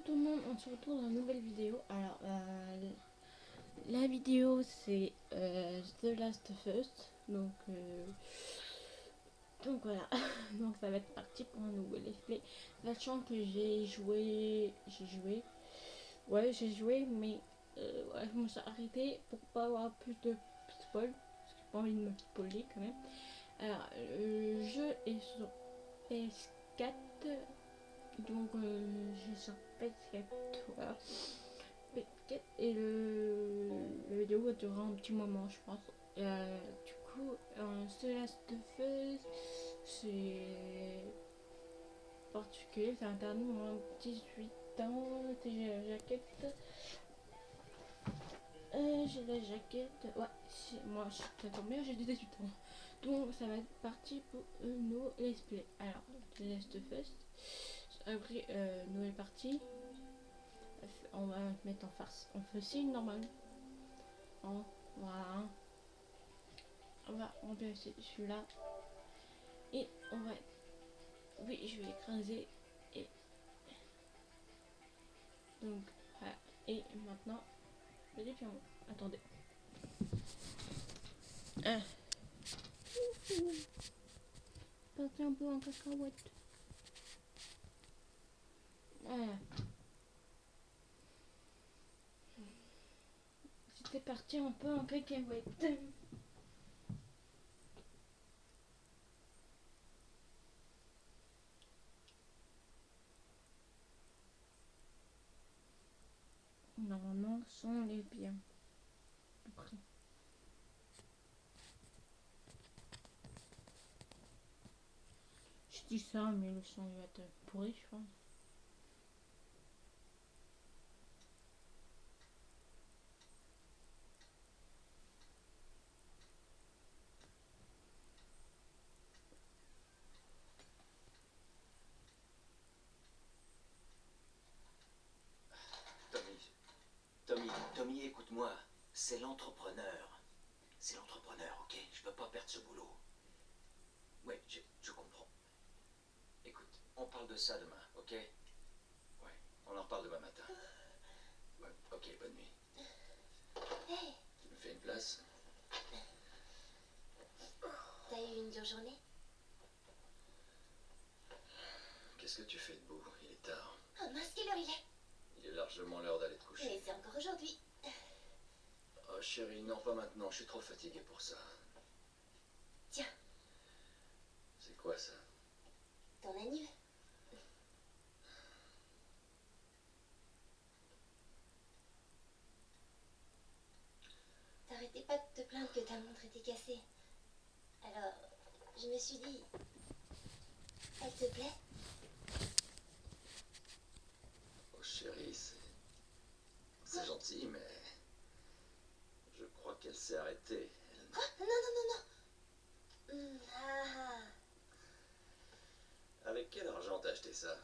tout le monde, on se retrouve dans une nouvelle vidéo. Alors, la vidéo c'est The Last of Us. Donc voilà, donc ça va être parti pour un nouveau let's play. Sachant que j'ai joué, mais ouais, je me suis arrêté pour pas avoir plus de spoil, parce que j'ai pas envie de me spoiler quand même. Alors, le jeu est sur PS4, donc j'ai sur PS4, voilà. PS4, et la vidéo va durer un petit moment, je pense. Du coup, The Last of Us, c'est particulier, c'est interdit moins de 18 ans. J'ai la jaquette. Ouais, moi ça tombe bien, j'ai 18 ans. Donc ça va être parti pour nos let's play. Alors, The Last of Us, après nouvelle partie. On va mettre en farce. On fait signe normal. Voilà. On va remplacer celui-là. Et on va. Oui, je vais écraser. Et donc, voilà. Et maintenant, le diamant. Attendez. Ah. Parti un peu en cacahuète. Voilà. C'était parti un peu en cacahuète. Normalement, le son est bien. Après. Je dis ça, mais le son va être pourri, je pense. Tommy, écoute-moi. C'est l'entrepreneur. C'est l'entrepreneur, ok? Je peux pas perdre ce boulot. Oui, je comprends. Écoute, on parle de ça demain, ok? Ouais, on en reparle demain matin. Ouais, ok, bonne nuit. Hey, Tu me fais une place? t'as eu une dure journée? Qu'est-ce que tu fais debout? Il est tard. Oh mince, quelle heure il est? Il est largement l'heure d'aller te coucher. Mais c'est encore aujourd'hui. Oh chérie, non pas maintenant, je suis trop fatigué pour ça. Tiens, C'est quoi ça? ton anniv. T'arrêtais pas de te plaindre que ta montre était cassée. Alors, je me suis dit... Elle te plaît? Oh chérie, c'est gentil, mais je crois qu'elle s'est arrêtée. Quoi? Non, non, non, non. Avec quel argent t'as acheté ça?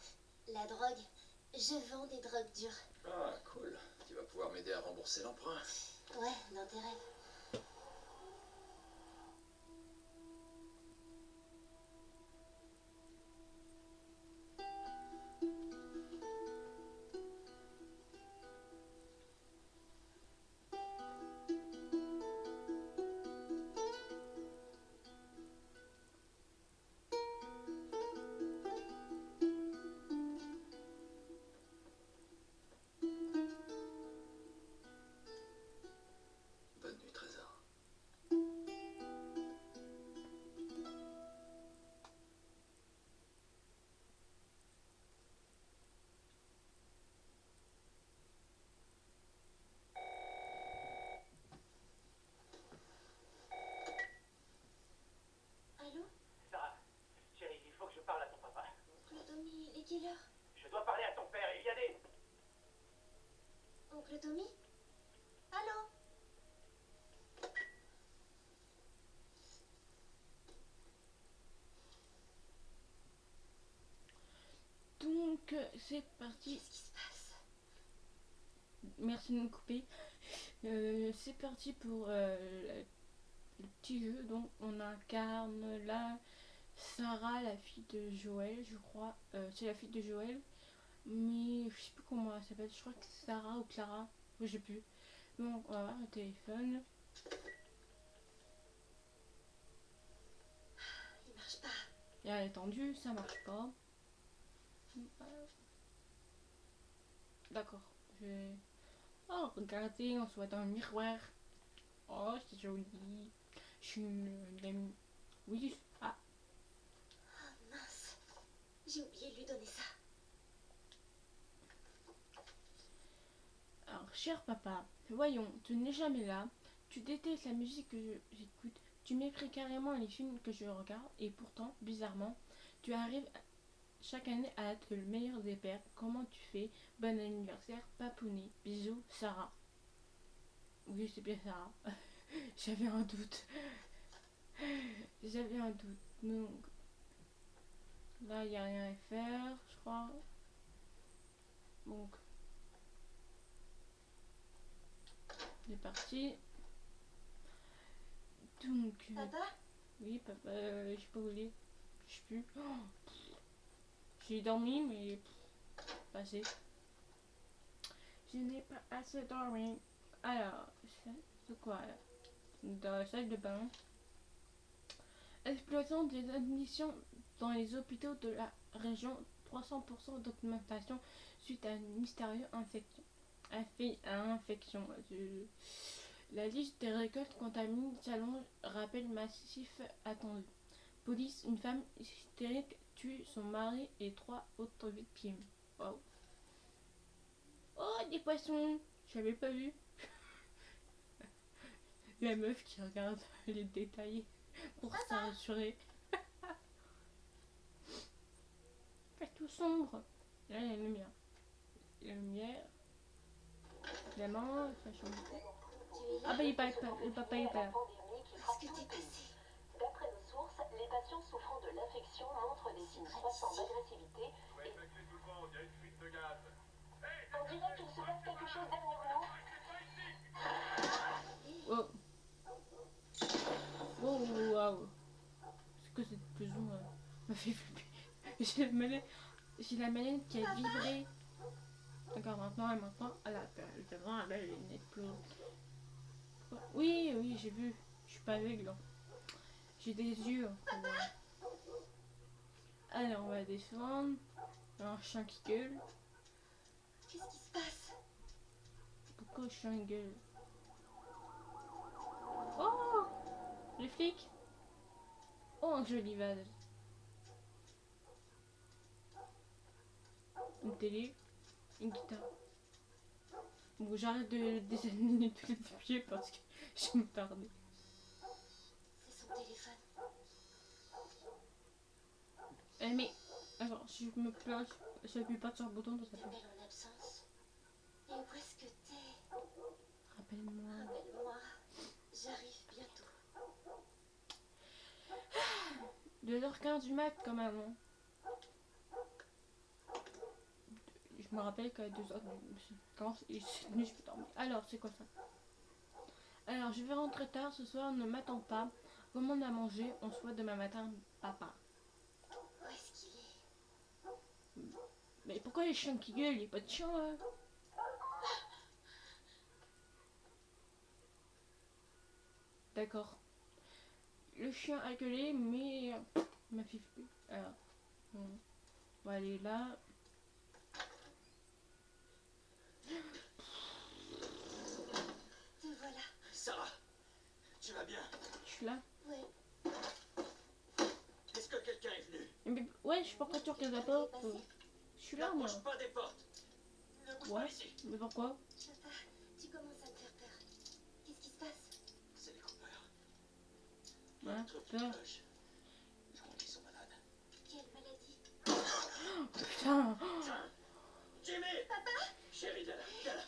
La drogue. Je vends des drogues dures. Ah, cool. Tu vas pouvoir m'aider à rembourser l'emprunt. Ouais, dans tes rêves. Bonne nuit, Trésor. Allô? Sarah, chérie, il faut que je parle à ton papa. Oncle Tommy, il est quelle heure? Je dois parler à ton père, il y a des... Oncle Tommy? Allô? Donc, c'est parti. Qu'est-ce qui se passe? Merci de me couper. C'est parti pour le petit jeu. Donc, on incarne là Sarah, la fille de Joël, je crois. C'est la fille de Joël, mais je sais plus comment elle s'appelle, je crois que c'est Sarah ou Clara, je sais plus. Donc on va voir le téléphone. Il marche pas. Et elle est tendue, ça marche pas. D'accord, je vais... Oh, regardez, on se voit dans le miroir. Oh, c'est joli. Je suis une amie. Oui, ah, Oh mince. J'ai oublié de lui donner ça. alors, cher papa, voyons, tu n'es jamais là. Tu détestes la musique que j'écoute. Tu méprises carrément les films que je regarde. Et pourtant, bizarrement, tu arrives chaque année à être le meilleur des pères. Comment tu fais? Bon anniversaire, papounet. Bisous, Sarah. Oui, c'est bien Sarah. J'avais un doute. J'avais un doute. Donc, là, il n'y a rien à faire, je crois. Donc, c'est parti. Donc, Papa? oui, papa, je sais pas où il est. Je sais plus. Oh, j'ai dormi, mais pas assez. Je n'ai pas assez dormi. Alors, c'est quoi là? Dans la salle de bain. Explosion des admissions dans les hôpitaux de la région. 300% d'augmentation suite à une mystérieuse infection. Infection. La liste des récoltes contaminées s'allonge. Rappel massif attendu. Police, une femme hystérique tue son mari et 3 autres victimes. Wow. Oh, des poissons! J'avais pas vu. La meuf qui regarde les détails pour s'assurer. Fait tout sombre. Là, il y a la lumière. La lumière. La main, ça change. Tu es Ah là? bah il est pas, le papa il est pas là. Qu'est-ce que t'es passé? D'après nos sources, les patients souffrant de l'infection montrent des signes croissants d'agressivité et on dirait qu'il se passe quelque chose derrière nous. Oh. Oh, waouh. C'est que cette explosion m'a fait flipper. J'ai la manette qui a vibré. D'accord, maintenant, elle a une explosion. Oui, oui, j'ai vu. Je suis pas aveugle. Hein. J'ai des yeux. Hein, alors, on va descendre. Un chien qui gueule. Qu'est-ce qui se passe? Pourquoi le chien gueule? Oh, les flics. Oh, un joli vase. Une télé. Une guitare. Bon, j'arrête de dessiner tous les pieds parce que je me tardais. C'est son téléphone. Mais, alors, si je me place, je n'appuie pas sur le bouton, ça s'appelle. Appel en absence. Et où est-ce que t'es? Rappelle-moi. Rappelle-moi. J'arrive bientôt. 2h15 du mat, quand même. Hein. Je me rappelle qu'à 2h quand cette nuit, je peux dormir. Alors, c'est quoi ça? Alors, je vais rentrer tard ce soir, ne m'attends pas. Commande à manger, on se voit demain matin, papa. Où est-ce qu'il est? Mais pourquoi les chiens qui gueulent? Il n'y a pas de chien là. D'accord. Le chien a gueulé, mais il m'a fait flipper. Alors, on va aller là. Te voilà. Sarah, tu vas bien? Je suis là. Ouais. Est-ce que quelqu'un est venu? Mais, ouais, je sais pas pourquoi tu regardes la porte. Je suis là, moi. Ne bouge pas des portes. Ne bouge pas Ouais, ici. mais pourquoi? Papa, tu commences à me faire peur. Qu'est-ce qui se passe? C'est les coupeurs. Ouais, Truc qui peur. cloche. Je crois qu'ils sont malades. Quelle maladie? Putain. Jimmy! Papa! Chérie, viens là, viens là.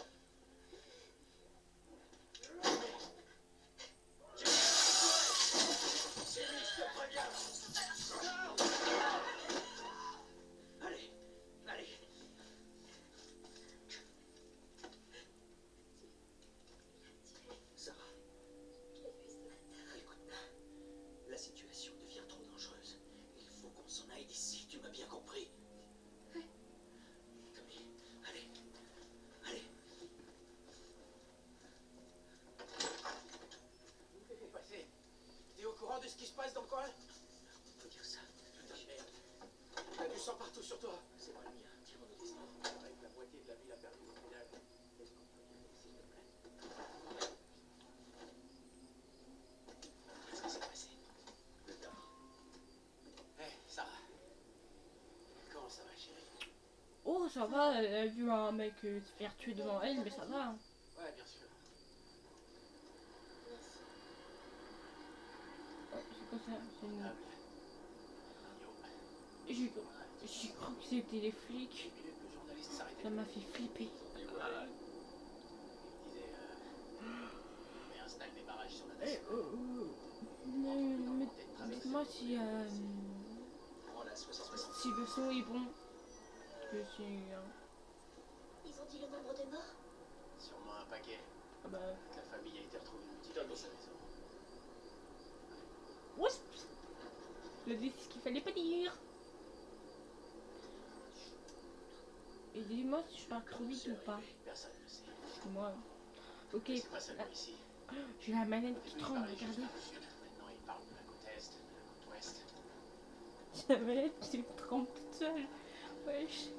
Jimmy, je te préviens. Allez, allez. Sarah, Je l'ai vu ce matin. écoute-moi. La situation devient trop dangereuse. Il faut qu'on s'en aille d'ici, tu m'as bien compris. ça va, elle a vu un mec se faire tuer devant elle, mais ça va. Hein. Ouais, bien sûr. Merci. Oh, c'est quoi ça? C'est une... Table. J'ai cru que c'était les flics. 10 minutes, le journaliste s'arrêtait. Ça m'a fait flipper. Il disait, mais installe des barrages sur la nation. Mais dites-moi si, Prends la 60. si le son est bon. Que c'est... Ils ont dit le nombre de morts? Sûrement un paquet. Ah bah... La famille a été retrouvée mutilée dans sa maison. Oups, je dis ce qu'il fallait pas dire. Et dis-moi si je parle trop vite ou pas. Personne ne le sait. Moi. Ok. C'est pas seulement ici. J'ai la manette qui Lui, il tremble, parlait juste regardez. du sud. Maintenant, il parle de la côte est, de la côte ouest. J'ai la manette qui tremble toute seule. Wesh.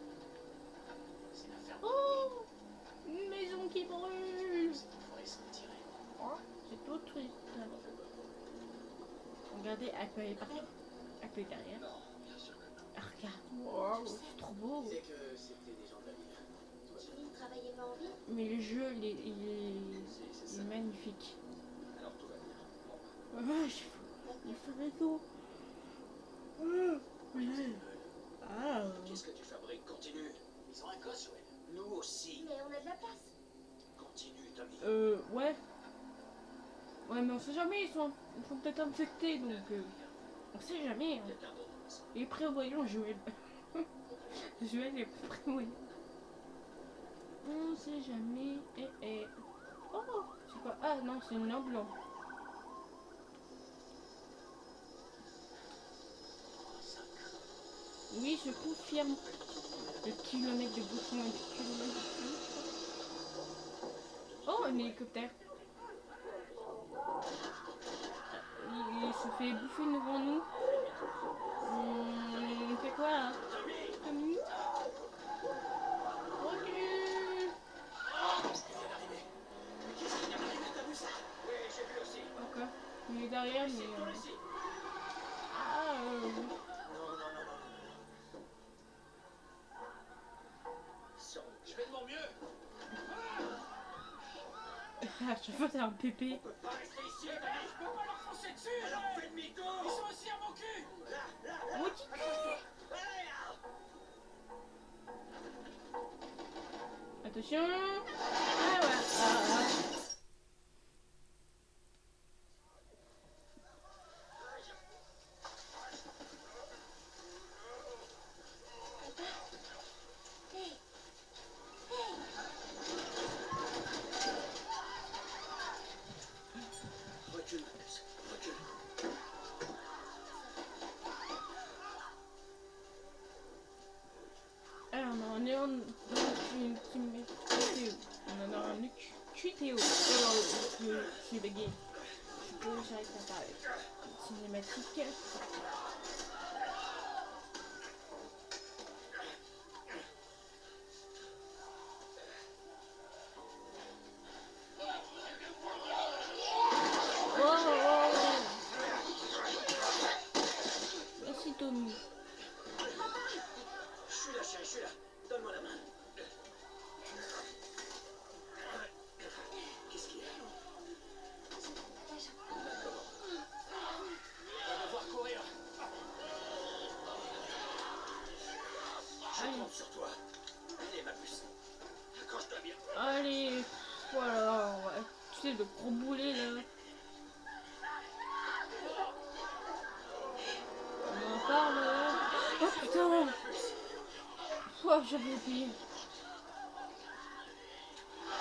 C'est l'affaire de Oh, une maison qui brûle. cette forêt s'en tirer. Oh, c'est tout triste. Regardez, elle peut aller partout. Elle peut être derrière. Non, bien sûr que non. Ah, regarde. Wow, c'est trop beau. Il disait que c'était des gens de la ville. Jimmy travaillait pas en ville? Mais le jeu, il C'est est ça. magnifique. Alors tout va bien. Bon. Ah, il ferait tout. Ah. Qu'est-ce que tu fabriques? Continue. Ils ont un gosse, Joël. Nous aussi. Mais on a de la place. Continue, Tommy. Ouais. Ouais, mais on sait jamais, ils sont peut-être infectés, donc on sait jamais. Hein. Quelqu'un d'autre. Il est prévoyant, Joël. Joël est prévoyant. On sait jamais. Oh, c'est quoi? Ah non, c'est une lampe blanc. Oui, je confirme. Le kilomètre de bouchon et le kilomètre de bouchon. Oh, un hélicoptère. Il se fait bouffer devant nous. On fait quoi là? Tommy? Recule! Encore. Il est derrière, mais... Je fais de mon mieux. À chaque fois, c'est un pépé. Pas rester ici, Tommy. Je peux pas leur foncer dessus. Alors fais demi-tour. Ils sont aussi à mon cul. Oh, petit cul! Attention! Ah ouais! Hey! Recule, Marcus. Recule. Alors, on en est en... On en a un Théo. Alors, je suis bugué. Je peux j'arrive à parler. Cinématique. Merci Tommy. Je suis là, chérie, je suis là. Donne-moi la main. Qu'est-ce qu'il y a? On va devoir courir. Je compte sur toi. Allez, ma puce. Accroche-toi bien. Allez, voilà, ouais. Tu sais, le gros boulet là. On en parle. Oh putain! Oh, j'avais oublié.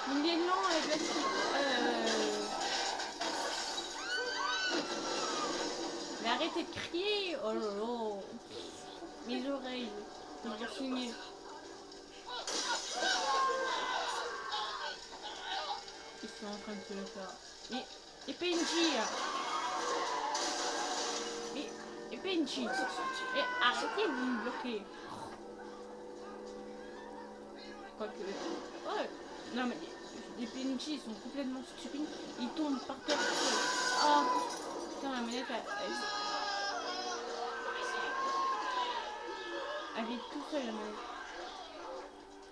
Il est lent avec la Mais arrêtez de crier! Oh là là! Mes oreilles, je vais signer. Ils sont en train de se le faire. Et PNJ là! Et PNJ! Et arrêtez de me bloquer! Quoique. Ouais! Non mais les PNJ ils sont complètement stupides. Ils tombent par terre. Ah! Putain, la manette elle est tout seule la manette.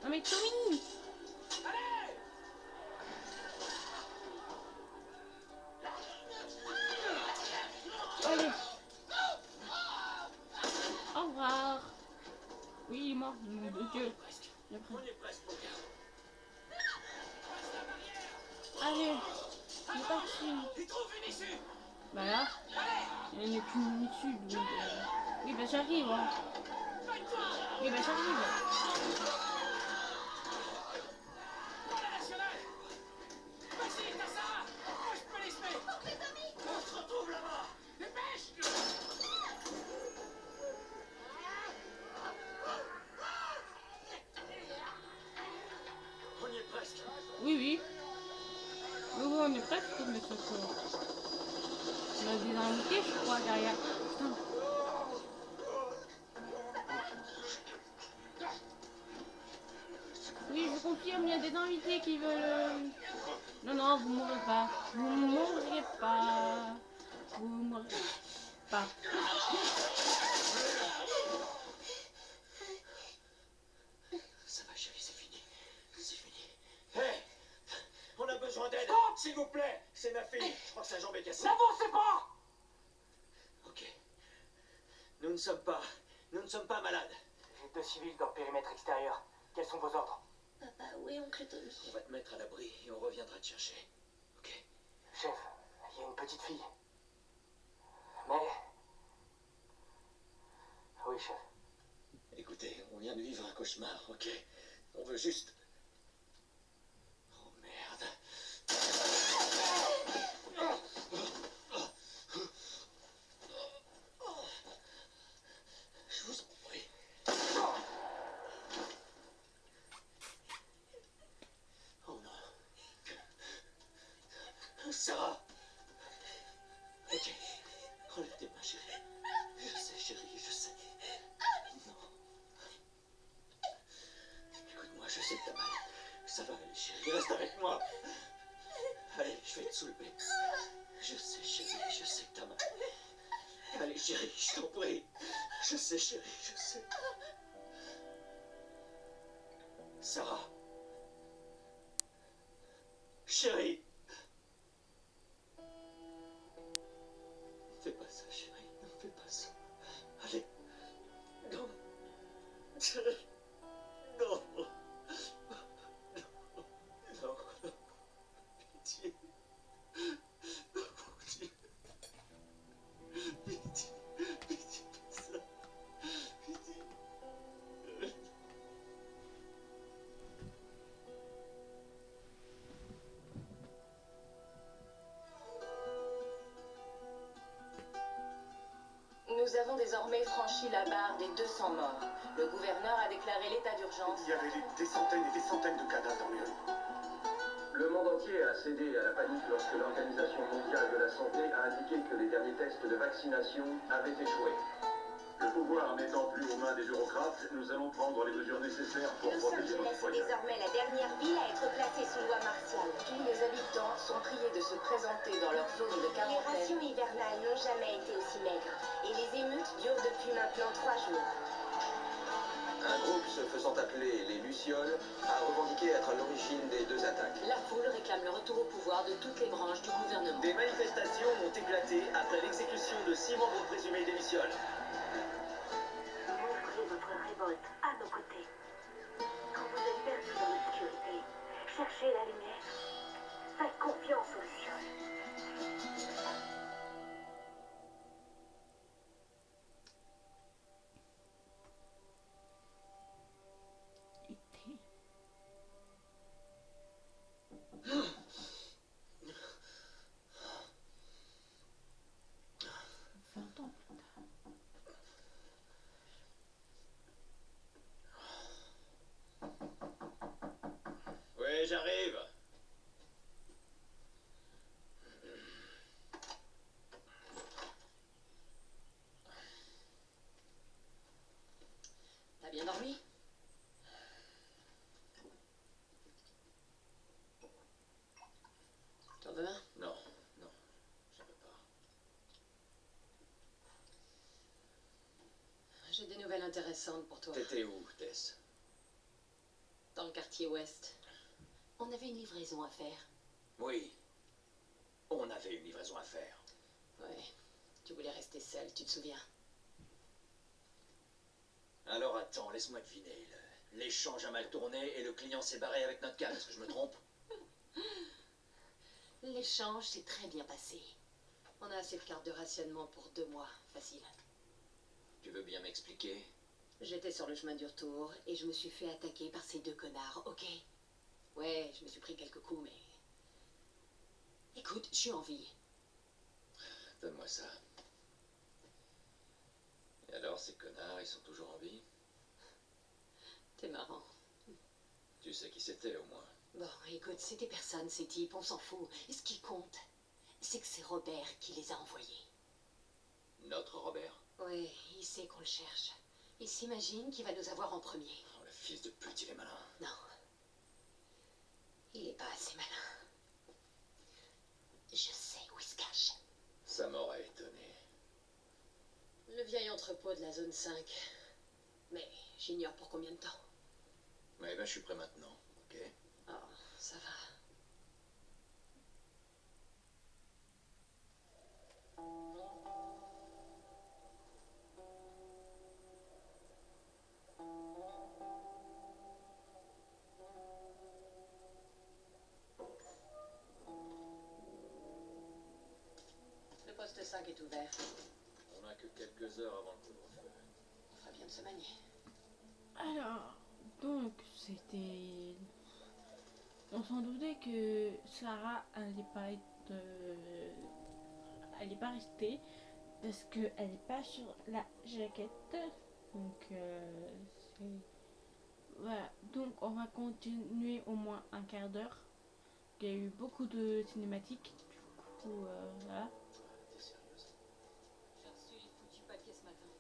Non mais Tommy! Allez! Allez! Au revoir! Oui, il est mort, nom de Dieu! Il est On prêt. est presque, mon gars. Allez! Il est parti! Il trouve une issue! Bah là, il n'y en a qu'une issue donc. Oui, bah j'arrive! Hein. Oui, bah j'arrive! Prends la nationale! Vas-y, t'as ça! Moi je peux les semer! On se retrouve là-bas. Dépêche! On y est presque. Oui, oui! Oui, oui, on est presque, mais ça peut. On a des invités, je crois, derrière. Putain! Oui, je confirme, il y a des invités qui veulent. Non, non, vous mourrez pas. Vous mourrez pas. Vous mourrez pas. Ça va, chérie, c'est fini. C'est fini. Hé! On a besoin d'aide. Stop! S'il vous plaît. C'est ma fille. Je crois que sa jambe est cassée. N'avancez pas! Ok. Nous ne sommes pas malades. J'ai 2 civils dans le périmètre extérieur. Quels sont vos ordres? Papa, où est oncle Tommy? On va te mettre à l'abri et on reviendra te chercher. Ok? Chef, il y a une petite fille. Mais... Oui, chef. Écoutez, on vient de vivre un cauchemar, ok? On veut juste... Oh merde. Je vous en prie. Oh non. Sarah. Ok. Relève tes mains, chérie. Je sais, chérie, je sais. Non. Écoute-moi, je sais que t'as mal. Ça va aller, chérie. Reste avec moi. Allez, je vais te soulever. Je sais, chérie, je sais que t'as mal. Allez, chérie, je t'en prie. Je sais, chérie, je sais. Sarah. Chérie. Ne fais pas ça, chérie. Ne fais pas ça. Allez. Non. Chérie. Non. Non. Pitié. Pitié. Pitié. Pitié, pas ça. Pitié. Nous avons désormais franchi la barre des 200 morts. Le gouverneur a déclaré l'état d'urgence. Il y avait des centaines et des centaines de cadavres dans les rues. Le monde entier a cédé à la panique lorsque l'Organisation mondiale de la santé a indiqué que les derniers tests de vaccination avaient échoué. Le pouvoir n'étant plus aux mains des bureaucrates, nous allons prendre les mesures nécessaires pour Los protéger nos Angeles est citoyens. désormais la dernière ville à être placée sous loi martiale. Tous les habitants sont priés de se présenter dans leur zone de Les quarantaine. rations hivernales n'ont jamais été aussi maigres. Et les émeutes durent depuis maintenant 3 jours. Un groupe se faisant appeler les Lucioles a revendiqué être à l'origine des 2 attaques. La foule réclame le retour au pouvoir de toutes les branches du gouvernement. Des manifestations ont éclaté après l'exécution de 6 membres présumés des Lucioles. Montrez votre révolte à nos côtés. Quand vous êtes perdu dans l'obscurité, cherchez la lumière. Faites confiance aux Lucioles. Été. 20 ans plus tard. Oui, j'arrive. T'as bien dormi? T'en veux un? Non, non, je peux pas. J'ai des nouvelles intéressantes pour toi. T'étais où, Tess? Dans dans le quartier ouest. On avait une livraison à faire. Oui. On avait une livraison à faire. Ouais. Tu voulais rester seul, tu te souviens? Alors attends, laisse-moi deviner. L'échange a mal tourné et le client s'est barré avec notre canne. Est-ce que je me trompe? L'échange s'est très bien passé. On a assez de cartes de rationnement pour 2 mois. Facile. Tu veux bien m'expliquer? J'étais sur le chemin du retour et je me suis fait attaquer par ces 2 connards, ok? Ouais, je me suis pris quelques coups, mais... Écoute, je suis en vie. Donne-moi ça. Et alors, ces connards, ils sont toujours en vie? T'es marrant. Tu sais qui c'était, au moins? Bon, écoute, c'était personne, ces types, on s'en fout. Et ce qui compte, c'est que c'est Robert qui les a envoyés. Notre Robert? Oui, il sait qu'on le cherche. Il s'imagine qu'il va nous avoir en premier. Oh, le fils de pute, il est malin. Non. Il est pas assez malin. Je sais où il se cache. Ça m'aurait étonné. Le vieil entrepôt de la zone 5. Mais j'ignore pour combien de temps. Ouais, ben je suis prêt maintenant, ok? Oh, ça va. Le poste 5 est ouvert. On n'a que quelques heures avant le couvre-feu. On fera bien de se manier. Alors, donc, c'était... On s'en doutait que Sarah allait pas être... allait pas rester parce qu'elle n'est pas sur la jaquette. Donc, c'est... Voilà, donc on va continuer au moins un quart d'heure. Il y a eu beaucoup de cinématiques. Du coup, voilà. T'es sérieuse? J'ai reçu les foutus papiers ce matin.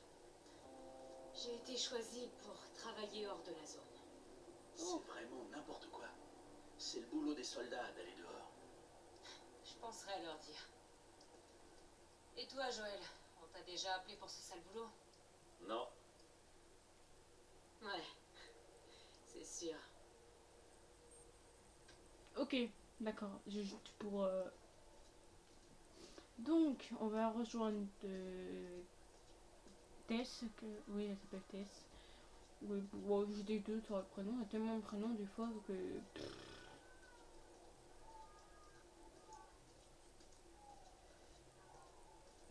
J'ai été choisie pour travailler hors de la zone. C'est vraiment n'importe quoi. C'est le boulot des soldats d'aller dehors. Je penserai à leur dire. Et toi, Joël, on t'a déjà appelé pour ce sale boulot? Non. Ouais, c'est sûr. Ok, d'accord. Juste pour... Donc, on va rejoindre Tess. Oui, elle s'appelle Tess. Oui, bon, j'ai des deux sur le prénom. Il y a tellement de prénoms des fois que...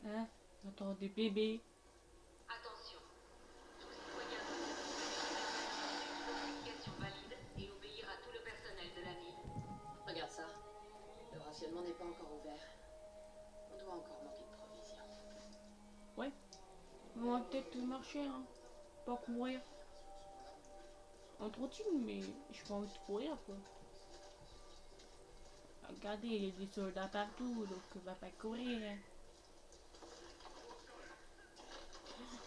Hein? J'entends des bébés. Attention, tout citoyen une notification valide et obéir à tout le personnel de la ville. Regarde ça. Le rationnement n'est pas encore ouvert. On doit encore manquer de provisions. Ouais. On va peut-être marcher, hein. Pas courir. En trottinette, mais j'ai pas envie de courir, quoi. Regardez, il y a des soldats partout, donc on va pas courir.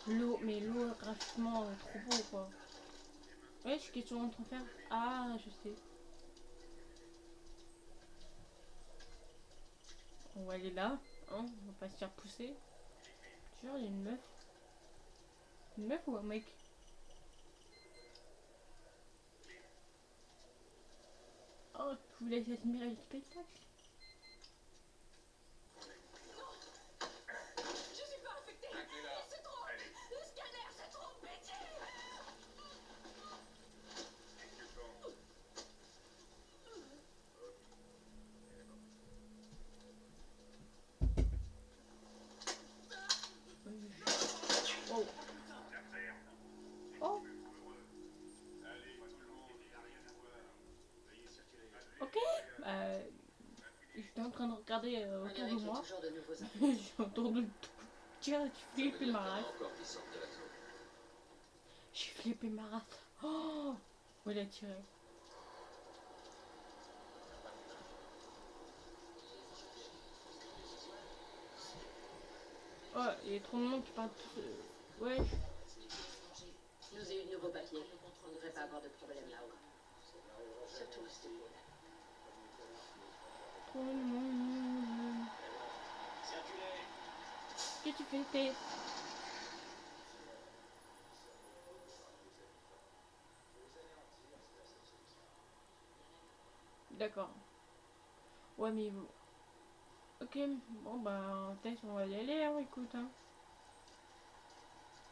L'eau, mais l'eau, graphiquement, trop beau, quoi. Ouais, ce qu'ils sont en train de faire. Ah, je sais. On va aller là, hein, on va pas se faire pousser. Tu vois, il y a une meuf. Une meuf ou un mec? Oh, je vous laisse admirer le spectacle. Je suis pas infectée. C'est trop. Le scanner, c'est trop pété. Oh. Oh. Ok. J'étais en train de regarder On autour dirait de qu'il y a moi. toujours de nouveaux J'ai entendu tiens, j'ai flippé ma race. Encore qui sortent de la zone. J'ai flippé ma race. Oh, où il a tiré. Oh, il y a trop de monde qui parle tous. Ouais. Je nous ai eu de nouveaux papiers. On ne devrait pas avoir de problème là-haut. Surtout rester cool. Trop de monde. Qu'est-ce que tu fais, Tess? D'accord. Ouais, mais vous. Ok, bon bah, peut-être on va y aller, hein, écoute. Hein.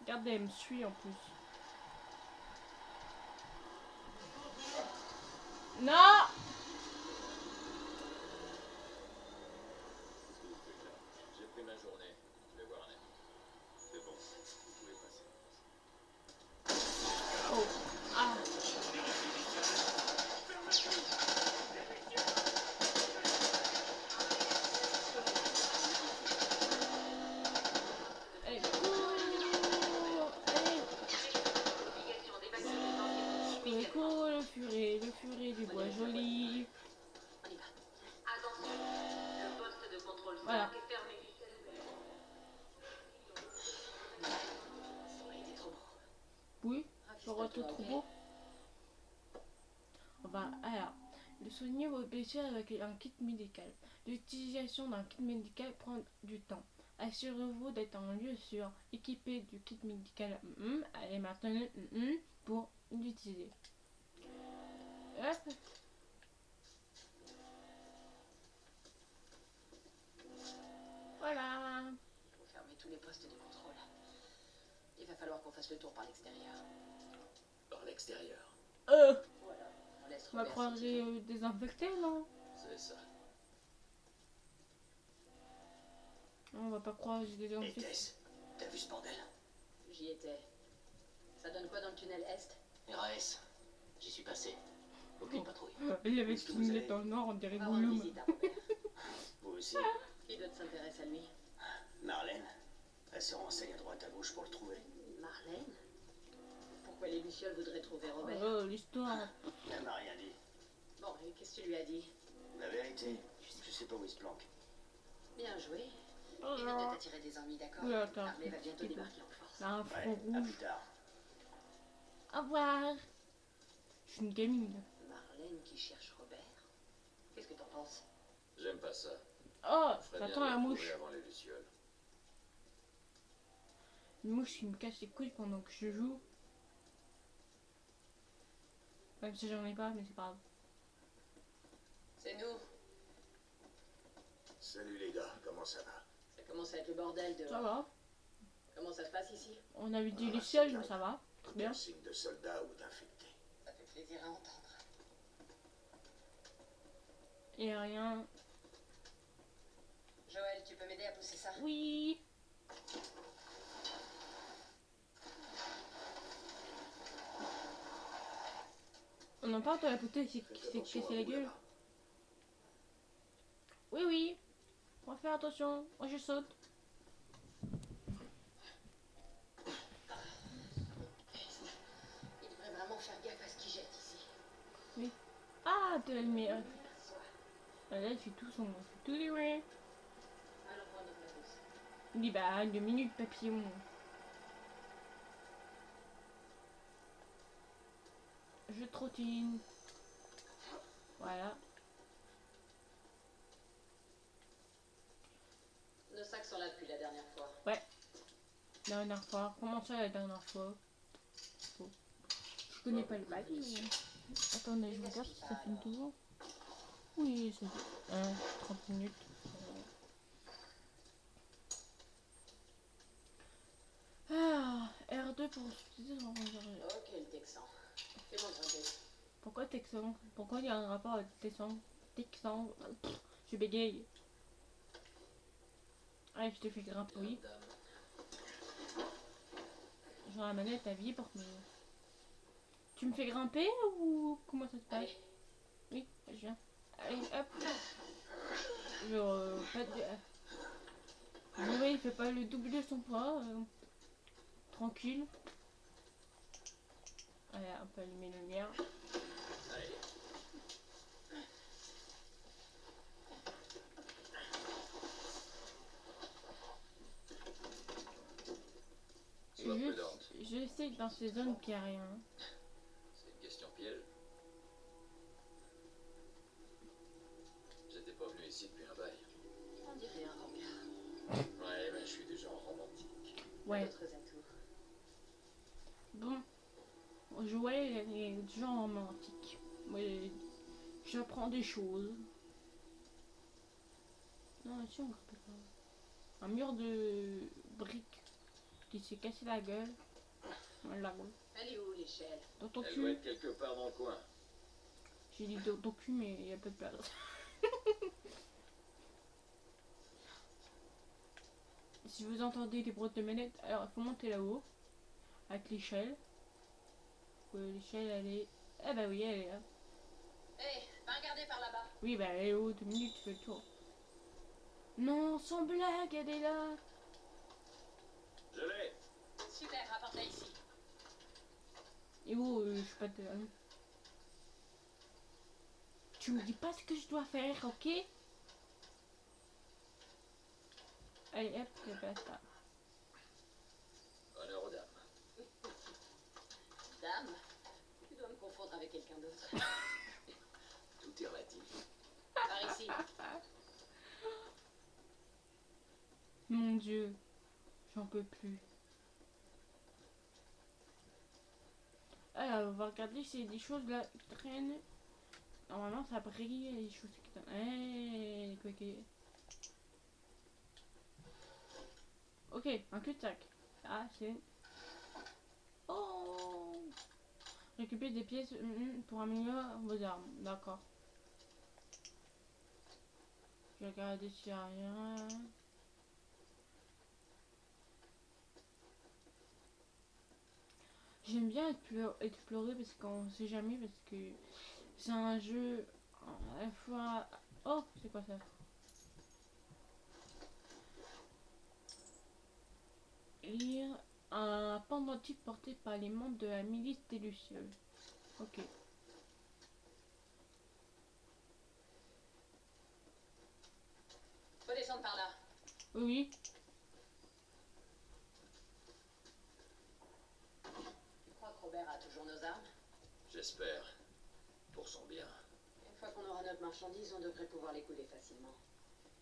Regardez, elle me suit en plus. Non! J'ai pris ma journée. Je vais voir un ami. C'est bon, vous pouvez passer. Oh! Ah! Allez, cours! Allez! Cours, le furet du bois joli. On y va. Attention, le poste de contrôle 5 Voilà. est fermé. Ça aurait été trop beau. Oui, ça aurait été trop beau. Enfin, alors, de soigner vos blessures avec un kit médical. L'utilisation d'un kit médical prend du temps. Assurez-vous d'être en lieu sûr, équipé du kit médical allez maintenant pour l'utiliser. Hop. Voilà. Il faut fermer tous les postes de contrôle. Il va falloir qu'on fasse le tour par l'extérieur. Par l'extérieur. Voilà. On laisse On va Robert croire sortir. désinfecté, non? C'est ça. On va pas croire que j'ai désinfecté. Tess, t'as vu ce bordel? J'y étais. Ça donne quoi dans le tunnel Est? RAS, j'y suis passé. Aucune patrouille. Il avait Est-ce que vous stimulé avez- dans le nord, on dirait On va rendre Gollum. visite à Robert. Vous aussi? Qui d'autre s'intéresse à lui? Marlène, elle se renseigne à droite à gauche pour le trouver. Marlène? Pourquoi les Lucioles voudraient trouver Robert? Oh, l'histoire. Elle m'a rien dit. Bon, et qu'est-ce que tu lui as dit? La vérité, je sais pas où il se planque. Bien joué. Oh Évite là. de t'attirer des ennuis, d'accord? Oula, attends. L'armée va bientôt débarquer en force. Là, un Ouais, front à rouge. plus tard. Au revoir. Je suis une gamine. Marlène qui cherche Robert? Qu'est-ce que t'en penses? J'aime pas ça. Oh, Ferait bien j'attends de la le mouche. retrouver avant les lucioles. Une mouche qui me casse les couilles pendant que je joue. Même si j'en ai pas, mais c'est pas grave. C'est nous. Salut les gars, comment ça va? Ça commence à être le bordel Ça dehors. va. Comment ça se passe ici? On a vu des Ah, lucioles, c'est mais ça va. Très bien. Un signe de soldat ou d'infecté. Ça fait plaisir à entendre. Et rien. Joël, tu peux m'aider à pousser ça? Oui. On en parle de la poteille qui Faites s'est attention cassé à la vous, gueule. là-bas. Oui, oui. On va faire attention. Moi, je saute. Il devrait vraiment faire gaffe à ce qu'il jette ici. Ah, de mais là, il fait tout son. Il fait tout les ouais. Alors, prends notre pouce. Il dit bah 2 minutes papillon. Je trottine. Voilà. Nos sacs sont là depuis la dernière fois. La dernière fois. Comment ça la dernière fois? Bon. Je connais pas le bac. Mais... Attendez, je regarde si ça finit toujours. Oui, c'est 30 minutes. Ah, R2 pour Ok, le Texan. Fais-moi grimper. Pourquoi Texan? Pourquoi il y a un rapport avec Texan? Texan. Je bégaye. Allez, je te fais grimper, oui. Genre la manette à vie pour que... Tu me fais grimper ou comment ça se passe? Allez, Oui, je viens. Allez, hop. Genre, pas de... Oui, il fait pas le double de son poids. Tranquille. Allez, on peut allumer la lumière. Allez. Sois prudente. Je sais que dans ces zones qu'il n'y a rien. C'est une question piège. J'étais pas venu ici depuis un bail. on dirait un rencard. Ouais, mais je suis du genre romantique. Ouais. D'autres atouts. Bon. Joël est du genre romantique. Moi, je J'apprends des choses. Non, ici on peut pas. Un mur de briques qui s'est cassé la gueule. Voilà. Elle est où l'échelle? Dans ton Elle doit cul. être quelque part dans le coin. J'ai dit dans ton cul, mais il n'y a pas de place. Si vous entendez des bruits de manette, alors il faut monter là-haut. Avec l'échelle. L'échelle, elle est. Ah bah oui, elle est là. Hé, va regarder par là-bas. Oui, bah elle est haut, 2 minutes, tu fais le tour. Non, sans blague, elle est là. Je l'ai. Super, rapporte-la ici. Et où, je suis pas de. Tu me dis pas ce que je dois faire, ok? Allez, hop, je passe là. Honneur aux dames. Dame, tu dois me confondre avec quelqu'un d'autre. Tout est relatif. Par ici. Mon Dieu, j'en peux plus. Alors, on va regarder si des choses là qui traînent. Normalement, ça brille, les choses qui traînent. Ok. Ok, un cul-de-sac. Ah, c'est... Oh! Récupérer des pièces pour améliorer vos armes. D'accord. Je vais regarder s'il n'y a rien. J'aime bien explorer parce qu'on sait jamais, parce que c'est un jeu à la fois... Oh, c'est quoi ça? Lire un pendentif porté par les membres de la milice des Lucioles. Ok. Faut descendre par là. Oui, oui. Tu crois que Robert a toujours nos armes? J'espère. Pour son bien. Une fois qu'on aura notre marchandise, on devrait pouvoir les couler facilement.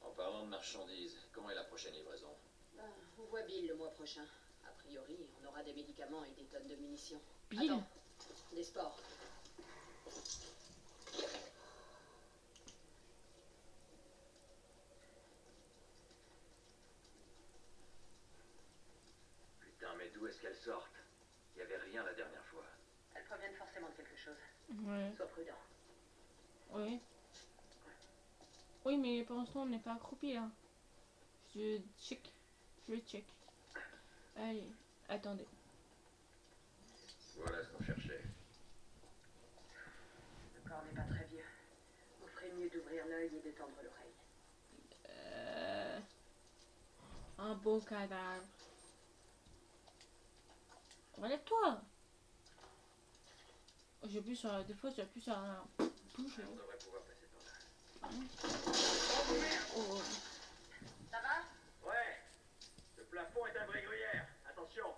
En parlant de marchandises, quand est la prochaine livraison? Ben, on voit Bill le mois prochain. A priori, on aura des médicaments et des tonnes de munitions. Bill? Attends, des sports. Putain, mais d'où est-ce qu'elles sortent? Il n'y avait rien la dernière fois. Elles proviennent forcément de quelque chose. Ouais. Sois prudent. Oui. Oui, mais pour l'instant, on n'est pas accroupi là. Je check. Je check. Allez, attendez. Voilà ce qu'on cherchait. Le corps n'est pas très vieux. On ferait mieux d'ouvrir l'œil et d'étendre l'oreille. Un beau cadavre. Relève-toi. J'ai plus sur... Des fois, j'ai plus sur un touche. On devrait pouvoir passer par là. Oh. Ça va? Ouais. Le plafond est un vrai gruyère. Attention.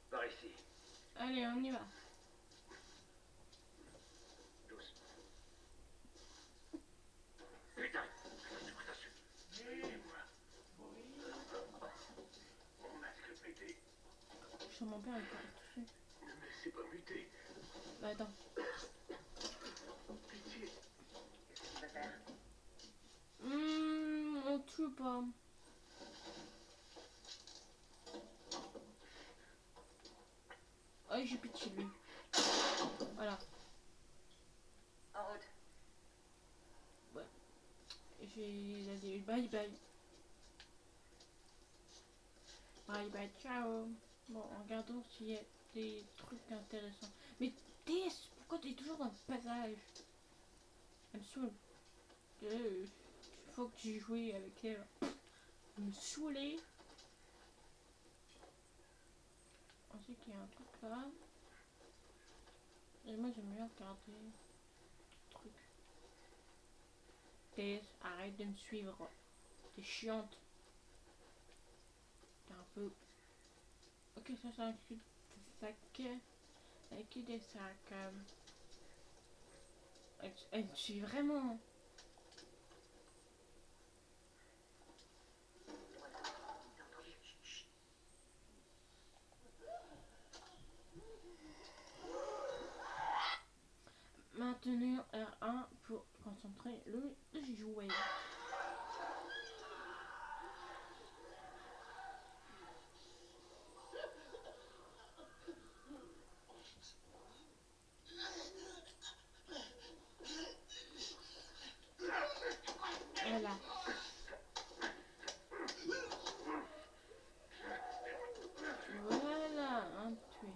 Par ici. Allez, on y va. Doucement. Putain. Mon masque est pété. Je sens mon père avec un touché. Ne me laissez pas buter. Bah attends. Pitié. Qu'est-ce que tu vas faire? On tue pas. Oh, j'ai pitié de lui. Voilà. En route. J'ai dit bye bye. Bye bye, ciao. Bon, regardons s'il y a des trucs intéressants. Mais Tess, pourquoi t'es toujours dans le passage? Elle me saoule. Il faut que tu joues avec elle. Elle me saoulait. On sait qu'il y a un truc là. Et moi j'aime bien regarder le truc. Tess, arrête de me suivre. T'es chiante. T'es un peu... Ok, ça c'est un cul-de-sac. Un cul-de-sac. Elle me suit vraiment. tenir R1 pour concentrer le jouet. Voilà. Voilà, un tué.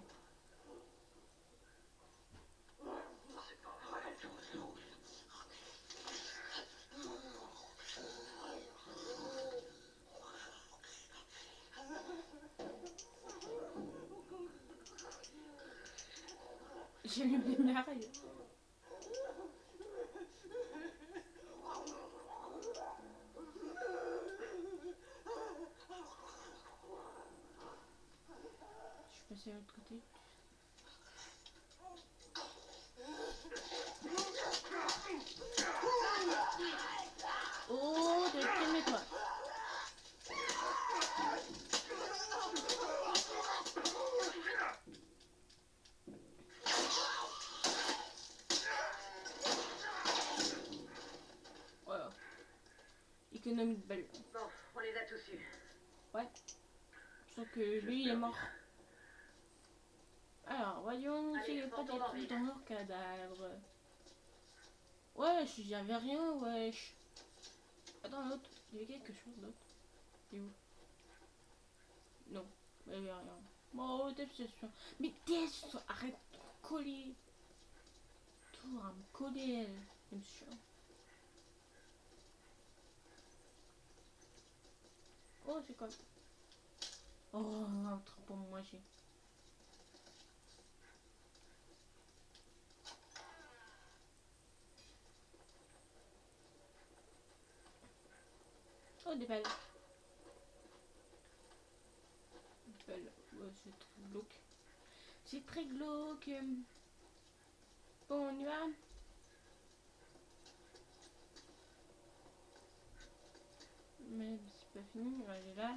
J'ai le lumière. Je suis passée à l'autre côté. Oh, calme-toi. Voilà. Économie de balle. Bon, on les a tous eus. Ouais. Sauf que lui, il est mort. Alors, voyons s'il n'y a pas des trucs dans leur cadavre. Wesh, j'avais rien, wesh. Attends, l'autre, il y avait quelque chose d'autre. Il est où? Non, il n'y avait rien. Bon, déception. Mais qu'est-ce que... Arrête de coller. Tout à me coller, elle. C'est me chiant. Oh, c'est quoi? Oh, un truc pour moi, j'ai. Oh, des balles. Des balles. Ouais, c'est très glauque. C'est très glauque. Bon, on y va. Mais c'est pas fini. Elle est là.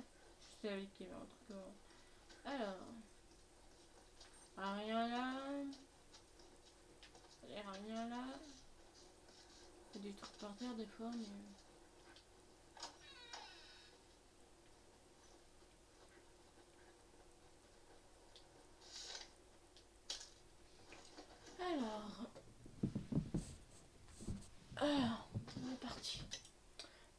Je savais qu'il y avait un truc. Alors. Rien là. Rien là. Il y a des trucs par terre des fois, mais. Alors, on est parti.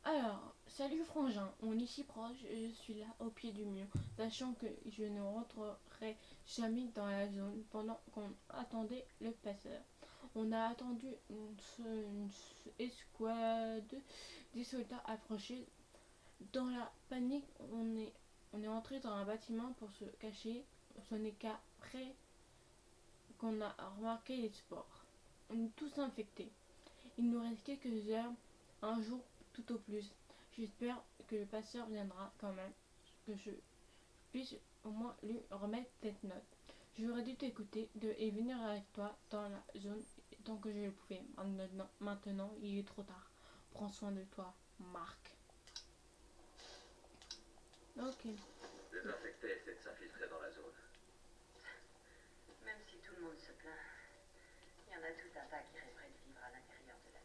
Alors, salut frangin, on est si proche, je suis là au pied du mur, sachant que je ne rentrerai jamais dans la zone pendant qu'on attendait le passeur. On a attendu une escouade des soldats approcher. Dans la panique, on est entré dans un bâtiment pour se cacher. Ce n'est qu'après qu'on a remarqué les spores. On est tous infectés. Il nous reste quelques heures, un jour tout au plus. J'espère que le passeur viendra quand même, que je puisse au moins lui remettre cette note. J'aurais dû t'écouter et venir avec toi dans la zone tant que je le pouvais. Maintenant, il est trop tard. Prends soin de toi, Marc. Ok. Les infectés essaient de s'infiltrer dans la zone. Même si tout le monde se plaint, il y en a tout un tas qui rêveraient de vivre à l'intérieur de la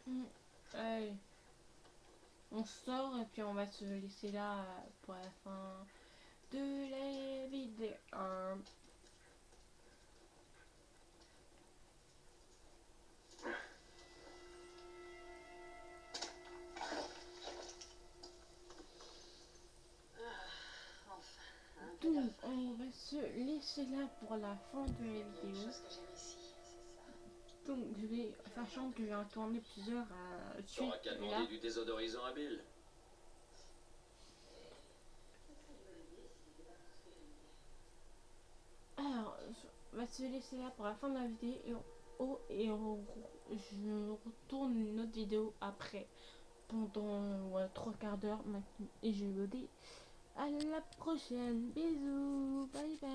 zone. Allez. On sort et puis on va se laisser là pour la fin de la vidéo. Donc on va se laisser là pour la fin de la vidéo. Donc je vais, sachant que je vais en tourner plusieurs suite T'auras qu'à là. demander du désodorisant à Bill. Alors, on va se laisser là pour la fin de la vidéo je retourne une autre vidéo après pendant 3 quarts d'heure maintenant et je vous dis à la prochaine, bisous, bye bye.